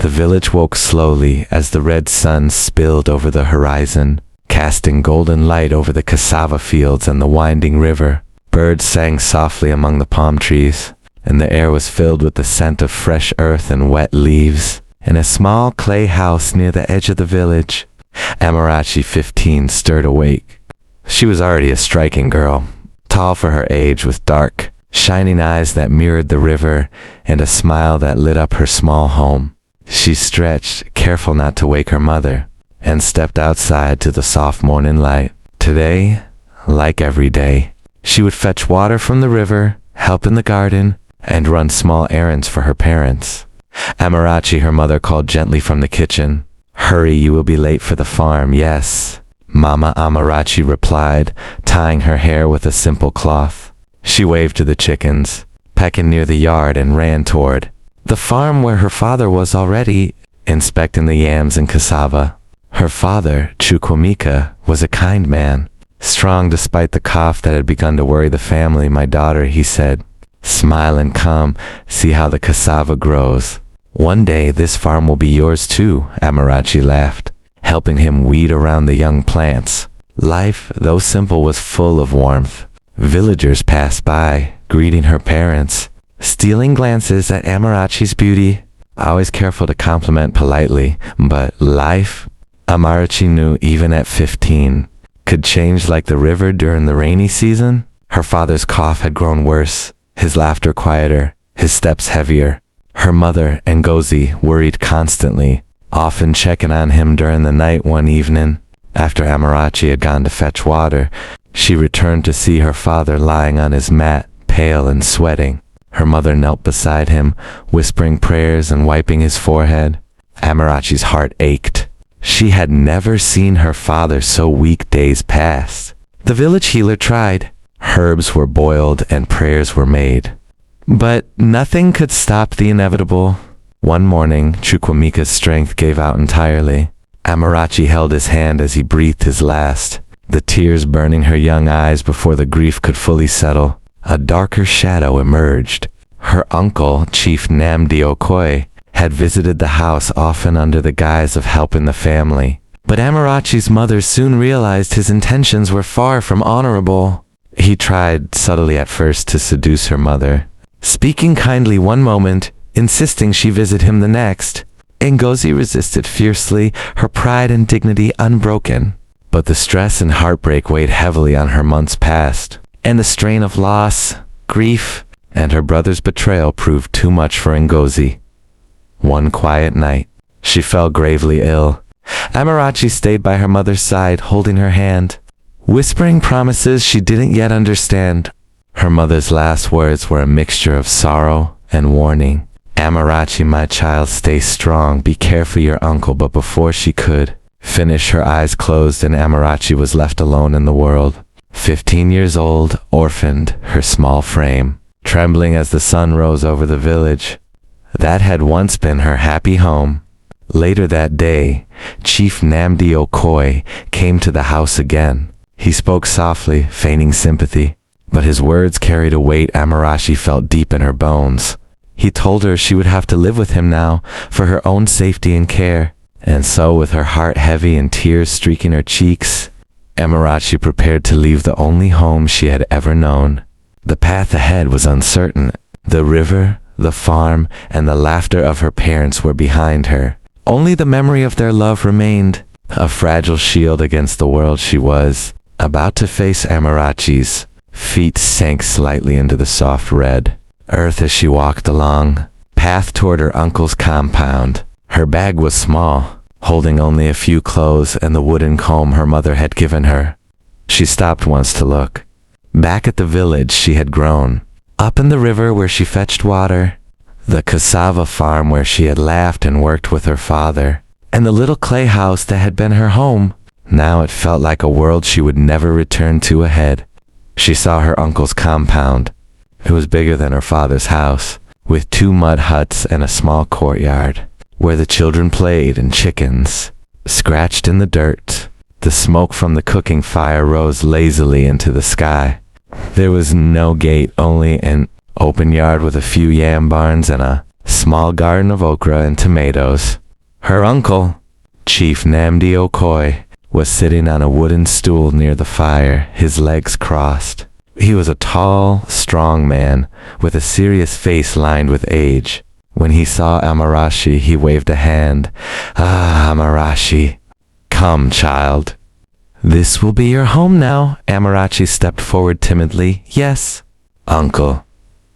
The village woke slowly as the red sun spilled over the horizon, casting golden light over the cassava fields and the winding river. Birds sang softly among the palm trees, and the air was filled with the scent of fresh earth and wet leaves. In a small clay house near the edge of the village, Amarachi, 15, stirred awake. She was already a striking girl, tall for her age, with dark, shining eyes that mirrored the river and a smile that lit up her small home. She stretched, careful not to wake her mother, and stepped outside to the soft morning light. Today, like every day, she would fetch water from the river, help in the garden, and run small errands for her parents. Amarachi, her mother, called gently from the kitchen. "Hurry, you will be late for the farm." "Yes, Mama," Amarachi replied, tying her hair with a simple cloth. She waved to the chickens, pecking near the yard, and ran toward the farm where her father was already inspecting the yams and cassava. Her father, Chukwuemeka, was a kind man, strong despite the cough that had begun to worry the family. "My daughter," he said, "smile and come, see how the cassava grows. One day this farm will be yours too," Amarachi laughed, helping him weed around the young plants. Life, though simple, was full of warmth. Villagers passed by, greeting her parents, stealing glances at Amarachi's beauty, always careful to compliment politely. But life, Amarachi knew even at 15, could change like the river during the rainy season. Her father's cough had grown worse, his laughter quieter, his steps heavier. Her mother, Ngozi, worried constantly, often checking on him during the night. One evening, after Amarachi had gone to fetch water, she returned to see her father lying on his mat, pale and sweating. Her mother knelt beside him, whispering prayers and wiping his forehead. Amarachi's heart ached. She had never seen her father so weak. Days passed. The village healer tried. Herbs were boiled and prayers were made. But nothing could stop the inevitable. One morning, Chukwuemeka's strength gave out entirely. Amarachi held his hand as he breathed his last, the tears burning her young eyes before the grief could fully settle. A darker shadow emerged. Her uncle, Chief Nnamdi Okoye, had visited the house often under the guise of helping the family. But Amarachi's mother soon realized his intentions were far from honorable. He tried subtly at first to seduce her mother, speaking kindly one moment, insisting she visit him the next. Ngozi resisted fiercely, her pride and dignity unbroken. But the stress and heartbreak weighed heavily on her. Months passed, and the strain of loss, grief, and her brother's betrayal proved too much for Ngozi. One quiet night, she fell gravely ill. Amarachi stayed by her mother's side, holding her hand, whispering promises she didn't yet understand. Her mother's last words were a mixture of sorrow and warning. "Amarachi, my child, stay strong, be careful for your uncle." But before she could finish, her eyes closed and Amarachi was left alone in the world. 15 years old, orphaned, her small frame trembling as the sun rose over the village that had once been her happy home. Later that day, Chief Nnamdi Okoye came to the house again. He spoke softly, feigning sympathy, but his words carried a weight Amarachi felt deep in her bones. He told her she would have to live with him now, for her own safety and care. And so, with her heart heavy and tears streaking her cheeks, Amarachi prepared to leave the only home she had ever known. The path ahead was uncertain. The river, the farm, and the laughter of her parents were behind her. Only the memory of their love remained, a fragile shield against the world she was about to face. Amarachi's feet sank slightly into the soft red earth as she walked along path toward her uncle's compound. Her bag was small, holding only a few clothes and the wooden comb her mother had given her. She stopped once to look. Back at the village she had grown, up in the river where she fetched water, the cassava farm where she had laughed and worked with her father, and the little clay house that had been her home. Now it felt like a world she would never return to ahead. She saw her uncle's compound. It was bigger than her father's house, with 2 mud huts and a small courtyard, where the children played and chickens scratched in the dirt. The smoke from the cooking fire rose lazily into the sky. There was no gate, only an open yard with a few yam barns and a small small garden of okra and tomatoes. Her uncle, Chief Namdi Okoye, was sitting on a wooden stool near the fire, his legs crossed. He was a tall, strong man, with a serious face lined with age. When he saw Amarachi, he waved a hand. "Ah, Amarachi. Come, child. This will be your home now." Amarachi stepped forward timidly. "Yes, uncle,"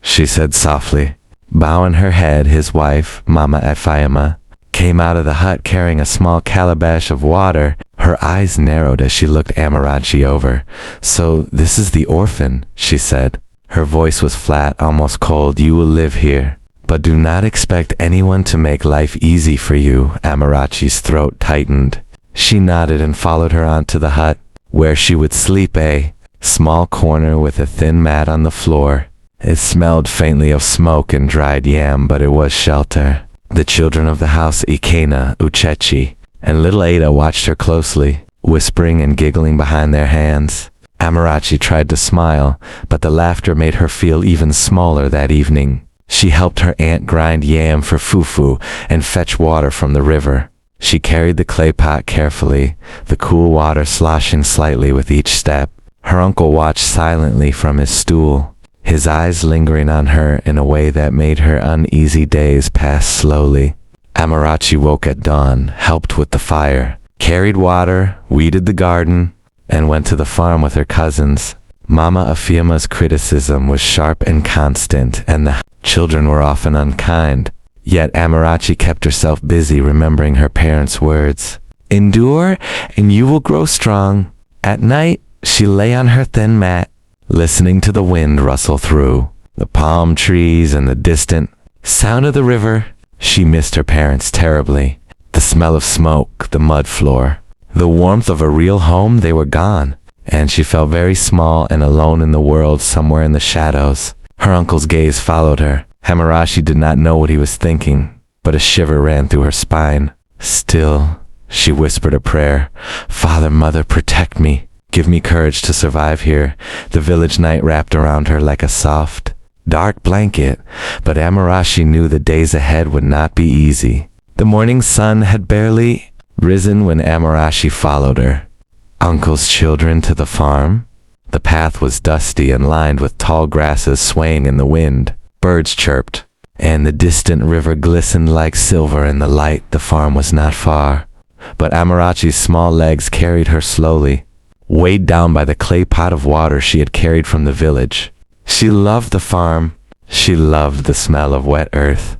she said softly. Bowing her head, his wife, Mama Efayama, came out of the hut carrying a small calabash of water. Her eyes narrowed as she looked Amarachi over. "So this is the orphan," she said. Her voice was flat, almost cold. "You will live here, but do not expect anyone to make life easy for you." Amarachi's throat tightened. She nodded and followed her onto the hut, where she would sleep, a small corner with a thin mat on the floor. It smelled faintly of smoke and dried yam, but it was shelter. The children of the house, Ikena, Uchechi, and little Ada, watched her closely, whispering and giggling behind their hands. Amarachi tried to smile, but the laughter made her feel even smaller that evening. She helped her aunt grind yam for fufu and fetch water from the river. She carried the clay pot carefully, the cool water sloshing slightly with each step. Her uncle watched silently from his stool, his eyes lingering on her in a way that made her uneasy days pass slowly. Amarachi woke at dawn, helped with the fire, carried water, weeded the garden, and went to the farm with her cousins. Mama Afiama's criticism was sharp and constant, and the children were often unkind. Yet Amarachi kept herself busy remembering her parents' words. "Endure, and you will grow strong." At night, she lay on her thin mat, listening to the wind rustle through the palm trees and the distant sound of the river. She missed her parents terribly. The smell of smoke, the mud floor, the warmth of a real home, they were gone. And she felt very small and alone in the world somewhere in the shadows. Her uncle's gaze followed her. Amarachi did not know what he was thinking, but a shiver ran through her spine. "Still," she whispered a prayer. "Father, Mother, protect me. Give me courage to survive here." The village night wrapped around her like a soft, dark blanket, but Amarachi knew the days ahead would not be easy. The morning sun had barely risen when Amarachi followed her uncle's children to the farm. The path was dusty and lined with tall grasses swaying in the wind. Birds chirped, and the distant river glistened like silver in the light. The farm was not far, but Amarachi's small legs carried her slowly, weighed down by the clay pot of water she had carried from the village. She loved the farm. She loved the smell of wet earth,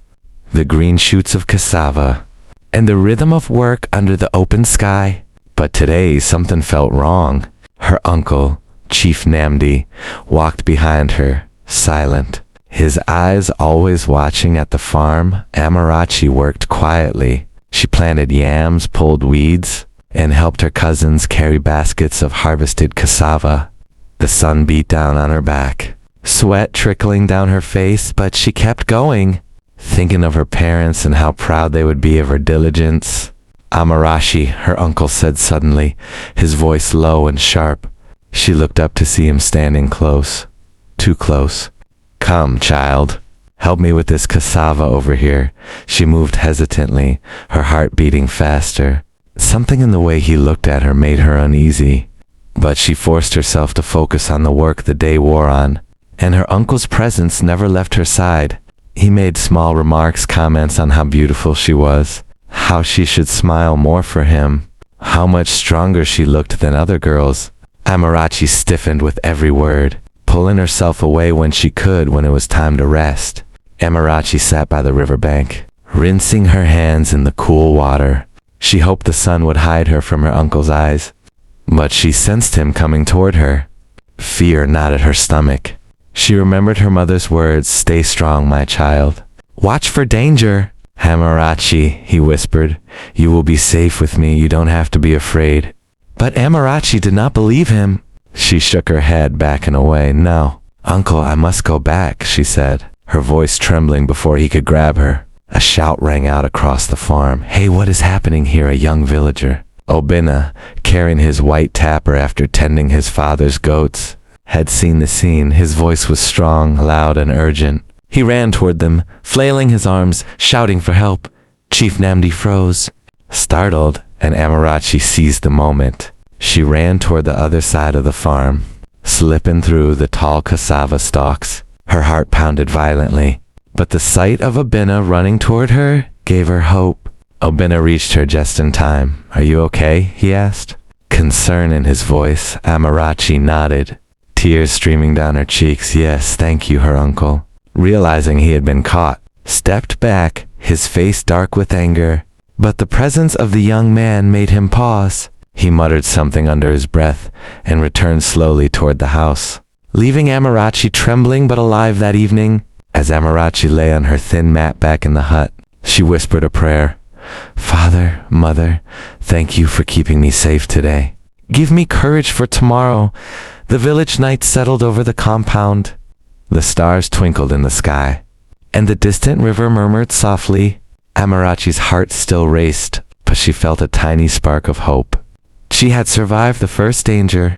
the green shoots of cassava, and the rhythm of work under the open sky. But today something felt wrong. Her uncle, Chief Namdi, walked behind her, silent, his eyes always watching at the farm. Amarachi worked quietly. She planted yams, pulled weeds, and helped her cousins carry baskets of harvested cassava. The sun beat down on her back, sweat trickling down her face, but she kept going, thinking of her parents and how proud they would be of her diligence. "Amarachi," her uncle said suddenly, his voice low and sharp. She looked up to see him standing close, too close. "Come, child. Help me with this cassava over here." She moved hesitantly, her heart beating faster. Something in the way he looked at her made her uneasy, but she forced herself to focus on the work the day wore on, and her uncle's presence never left her side. He made small remarks, comments on how beautiful she was, how she should smile more for him, how much stronger she looked than other girls. Amarachi stiffened with every word, pulling herself away when she could when it was time to rest. Amarachi sat by the riverbank, rinsing her hands in the cool water. She hoped the sun would hide her from her uncle's eyes, but she sensed him coming toward her. Fear knotted her stomach. She remembered her mother's words, "Stay strong, my child. Watch for danger." "Amarachi," he whispered, "you will be safe with me. You don't have to be afraid." But Amarachi did not believe him. She shook her head, backing away. "No, uncle, I must go back," she said, her voice trembling before he could grab her. A shout rang out across the farm. "Hey, what is happening here?" A young villager, Obina, carrying his white tapper after tending his father's goats, had seen the scene. His voice was strong, loud, and urgent. He ran toward them, flailing his arms, shouting for help. Chief Namdi froze, startled, and Amarachi seized the moment. She ran toward the other side of the farm, slipping through the tall cassava stalks. Her heart pounded violently, but the sight of Obinna running toward her gave her hope. Obinna reached her just in time. "Are you okay?" he asked. Concern in his voice, Amarachi nodded, tears streaming down her cheeks. "Yes, thank you," her uncle, realizing he had been caught, stepped back, his face dark with anger. But the presence of the young man made him pause. He muttered something under his breath and returned slowly toward the house, leaving Amarachi trembling but alive that evening. As Amarachi lay on her thin mat back in the hut, she whispered a prayer. "Father, Mother, thank you for keeping me safe today. Give me courage for tomorrow." The village night settled over the compound. The stars twinkled in the sky, and the distant river murmured softly. Amarachi's heart still raced, but she felt a tiny spark of hope. She had survived the first danger,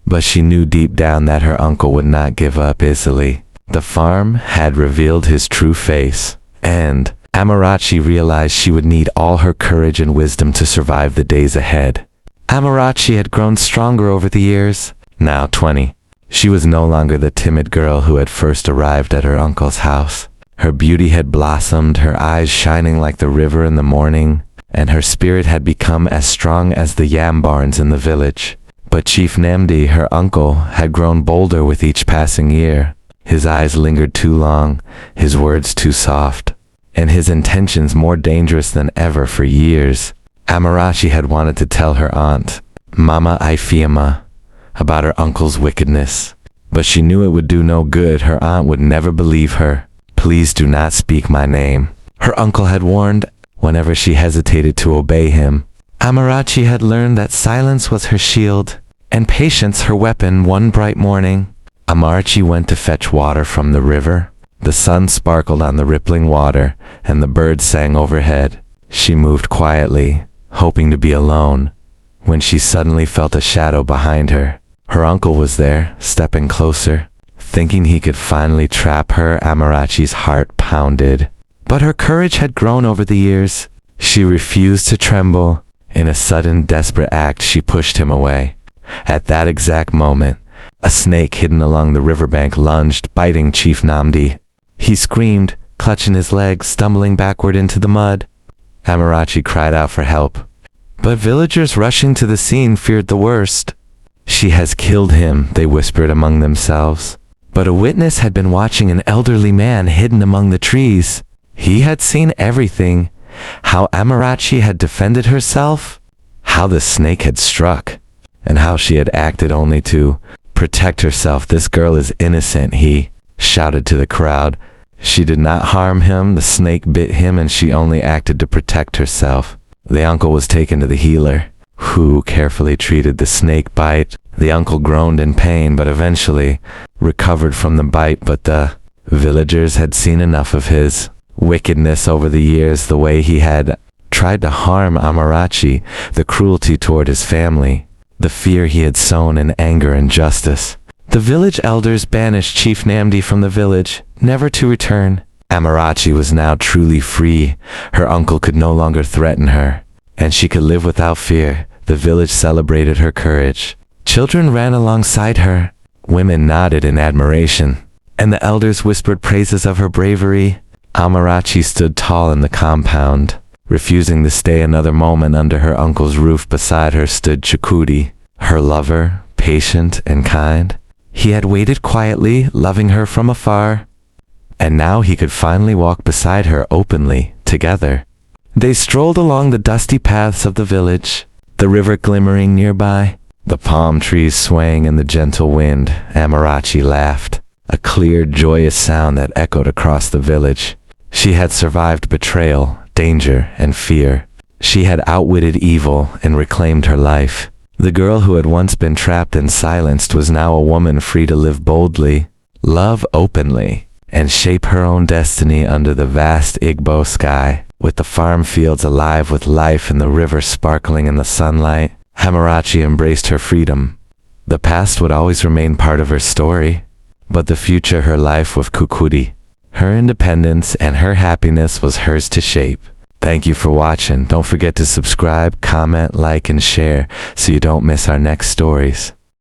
but she knew deep down that her uncle would not give up easily. The farm had revealed his true face, and Amarachi realized she would need all her courage and wisdom to survive the days ahead. Amarachi had grown stronger over the years. Now 20, she was no longer the timid girl who had first arrived at her uncle's house. Her beauty had blossomed, her eyes shining like the river in the morning, and her spirit had become as strong as the yam barns in the village. But Chief Namdi, her uncle, had grown bolder with each passing year. His eyes lingered too long, his words too soft, and his intentions more dangerous than ever. For years, Amarachi had wanted to tell her aunt, Mama Ifeoma, about her uncle's wickedness, but she knew it would do no good. Her aunt would never believe her. "Please do not speak my name," her uncle had warned whenever she hesitated to obey him. Amarachi had learned that silence was her shield, and patience her weapon. One bright morning, Amarachi went to fetch water from the river. The sun sparkled on the rippling water, and the birds sang overhead. She moved quietly, hoping to be alone, when she suddenly felt a shadow behind her. Her uncle was there, stepping closer. Thinking he could finally trap her, Amarachi's heart pounded. But her courage had grown over the years. She refused to tremble. In a sudden, desperate act, she pushed him away. At that exact moment, a snake hidden along the riverbank lunged, biting Chief Namdi. He screamed, clutching his legs, stumbling backward into the mud. Amarachi cried out for help, but villagers rushing to the scene feared the worst. "She has killed him," they whispered among themselves. But a witness had been watching an elderly man hidden among the trees. He had seen everything, how Amarachi had defended herself, how the snake had struck, and how she had acted only to protect herself. "This girl is innocent," he shouted to the crowd. "She did not harm him, the snake bit him, and she only acted to protect herself." The uncle was taken to the healer, who carefully treated the snake bite. The uncle groaned in pain, but eventually recovered from the bite. But the villagers had seen enough of his wickedness over the years, the way he had tried to harm Amarachi, the cruelty toward his family, the fear he had sown in anger and justice. The village elders banished Chief Namdi from the village, never to return. Amarachi was now truly free. Her uncle could no longer threaten her, and she could live without fear. The village celebrated her courage. Children ran alongside her. Women nodded in admiration, and the elders whispered praises of her bravery. Amarachi stood tall in the compound, refusing to stay another moment under her uncle's roof. Beside her stood Chukudi, her lover, patient and kind. He had waited quietly, loving her from afar, and now he could finally walk beside her openly, together. They strolled along the dusty paths of the village, the river glimmering nearby, the palm trees swaying in the gentle wind. Amarachi laughed, a clear, joyous sound that echoed across the village. She had survived betrayal, danger, and fear. She had outwitted evil and reclaimed her life. The girl who had once been trapped and silenced was now a woman free to live boldly, love openly, and shape her own destiny under the vast Igbo sky. With the farm fields alive with life and the river sparkling in the sunlight, Amarachi embraced her freedom. The past would always remain part of her story, but the future, her life with Kukudi, Her independence and her happiness was hers to shape. Thank you for watching. Don't forget to subscribe, comment, like, and share so you don't miss our next stories.